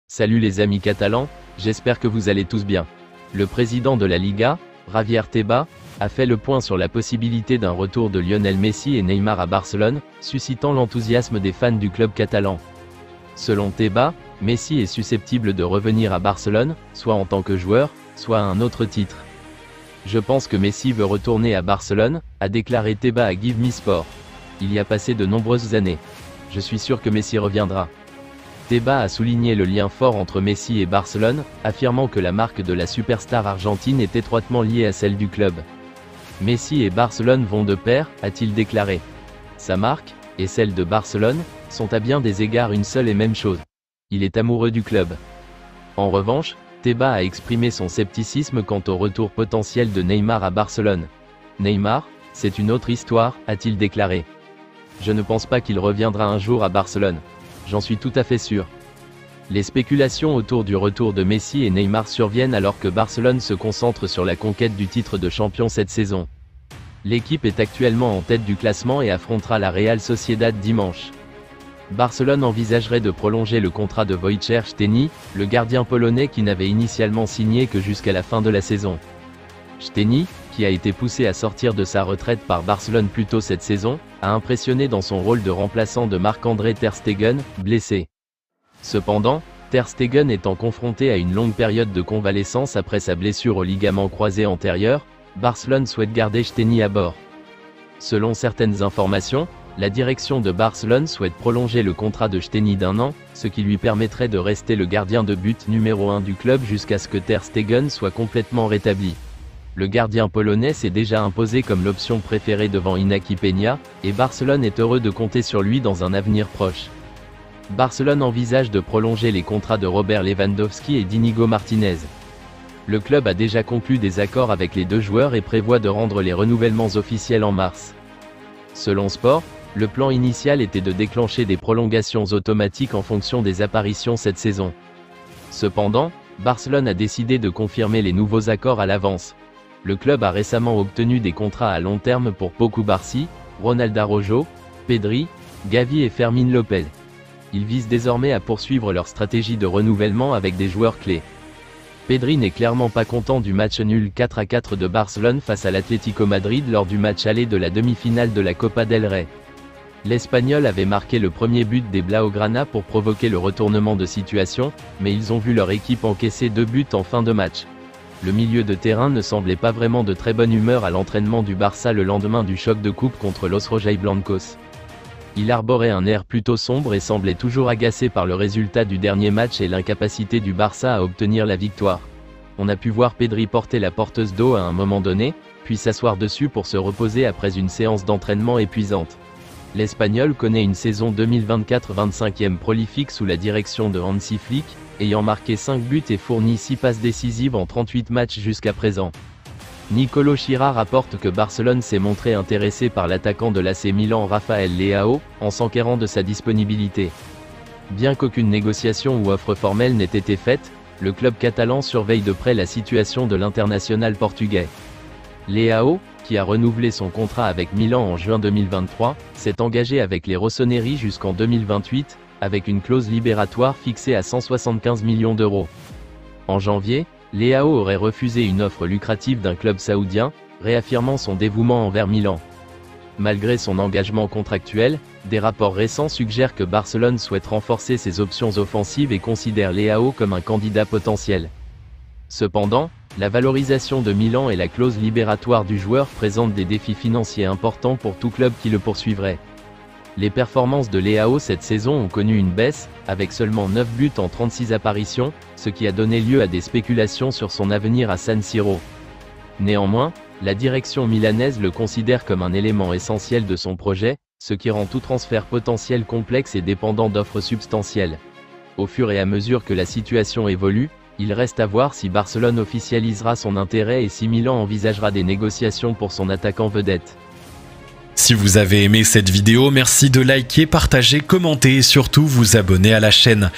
Salut les amis catalans, j'espère que vous allez tous bien. Le président de la Liga, Javier Tebas, a fait le point sur la possibilité d'un retour de Lionel Messi et Neymar à Barcelone, suscitant l'enthousiasme des fans du club catalan. Selon Tebas, Messi est susceptible de revenir à Barcelone, soit en tant que joueur, soit à un autre titre. Je pense que Messi veut retourner à Barcelone, a déclaré Tebas à Give Me Sport. Il y a passé de nombreuses années. Je suis sûr que Messi reviendra. Tebas a souligné le lien fort entre Messi et Barcelone, affirmant que la marque de la superstar argentine est étroitement liée à celle du club. Messi et Barcelone vont de pair, a-t-il déclaré. Sa marque, et celle de Barcelone, sont à bien des égards une seule et même chose. Il est amoureux du club. En revanche, Tebas a exprimé son scepticisme quant au retour potentiel de Neymar à Barcelone. Neymar, c'est une autre histoire, a-t-il déclaré. Je ne pense pas qu'il reviendra un jour à Barcelone. J'en suis tout à fait sûr. Les spéculations autour du retour de Messi et Neymar surviennent alors que Barcelone se concentre sur la conquête du titre de champion cette saison. L'équipe est actuellement en tête du classement et affrontera la Real Sociedad dimanche. Barcelone envisagerait de prolonger le contrat de Wojciech Szczęsny, le gardien polonais qui n'avait initialement signé que jusqu'à la fin de la saison. Szczęsny, qui a été poussé à sortir de sa retraite par Barcelone plus tôt cette saison, a impressionné dans son rôle de remplaçant de Marc-André Ter Stegen, blessé. Cependant, Ter Stegen étant confronté à une longue période de convalescence après sa blessure au ligament croisé antérieur, Barcelone souhaite garder Szczęsny à bord. Selon certaines informations, la direction de Barcelone souhaite prolonger le contrat de Szczęsny d'1 an, ce qui lui permettrait de rester le gardien de but numéro 1 du club jusqu'à ce que Ter Stegen soit complètement rétabli. Le gardien polonais s'est déjà imposé comme l'option préférée devant Iñaki Peña, et Barcelone est heureux de compter sur lui dans un avenir proche. Barcelone envisage de prolonger les contrats de Robert Lewandowski et d'Inigo Martinez. Le club a déjà conclu des accords avec les deux joueurs et prévoit de rendre les renouvellements officiels en mars. Selon Sport, le plan initial était de déclencher des prolongations automatiques en fonction des apparitions cette saison. Cependant, Barcelone a décidé de confirmer les nouveaux accords à l'avance. Le club a récemment obtenu des contrats à long terme pour Pau Cubarsí, Ronald Araujo, Pedri, Gavi et Fermín López. Ils visent désormais à poursuivre leur stratégie de renouvellement avec des joueurs clés. Pedri n'est clairement pas content du match nul 4-4 de Barcelone face à l'Atlético Madrid lors du match aller de la demi-finale de la Copa del Rey. L'Espagnol avait marqué le premier but des Blaugrana pour provoquer le retournement de situation, mais ils ont vu leur équipe encaisser 2 buts en fin de match. Le milieu de terrain ne semblait pas vraiment de très bonne humeur à l'entraînement du Barça le lendemain du choc de coupe contre Los Rojiblancos. Il arborait un air plutôt sombre et semblait toujours agacé par le résultat du dernier match et l'incapacité du Barça à obtenir la victoire. On a pu voir Pedri porter la porteuse d'eau à un moment donné, puis s'asseoir dessus pour se reposer après une séance d'entraînement épuisante. L'Espagnol connaît une saison 2024-25e prolifique sous la direction de Hansi Flick, ayant marqué 5 buts et fourni 6 passes décisives en 38 matchs jusqu'à présent. Nicolo Chira rapporte que Barcelone s'est montré intéressé par l'attaquant de l'AC Milan Rafael Leao, en s'enquérant de sa disponibilité. Bien qu'aucune négociation ou offre formelle n'ait été faite, le club catalan surveille de près la situation de l'international portugais. Leao, qui a renouvelé son contrat avec Milan en juin 2023, s'est engagé avec les Rossoneri jusqu'en 2028, avec une clause libératoire fixée à 175 millions d'euros. En janvier, Leao aurait refusé une offre lucrative d'un club saoudien, réaffirmant son dévouement envers Milan. Malgré son engagement contractuel, des rapports récents suggèrent que Barcelone souhaite renforcer ses options offensives et considère Leao comme un candidat potentiel. Cependant, la valorisation de Milan et la clause libératoire du joueur présentent des défis financiers importants pour tout club qui le poursuivrait. Les performances de Leao cette saison ont connu une baisse, avec seulement 9 buts en 36 apparitions, ce qui a donné lieu à des spéculations sur son avenir à San Siro. Néanmoins, la direction milanaise le considère comme un élément essentiel de son projet, ce qui rend tout transfert potentiel complexe et dépendant d'offres substantielles. Au fur et à mesure que la situation évolue, il reste à voir si Barcelone officialisera son intérêt et si Milan envisagera des négociations pour son attaquant vedette. Si vous avez aimé cette vidéo, merci de liker, partager, commenter et surtout vous abonner à la chaîne.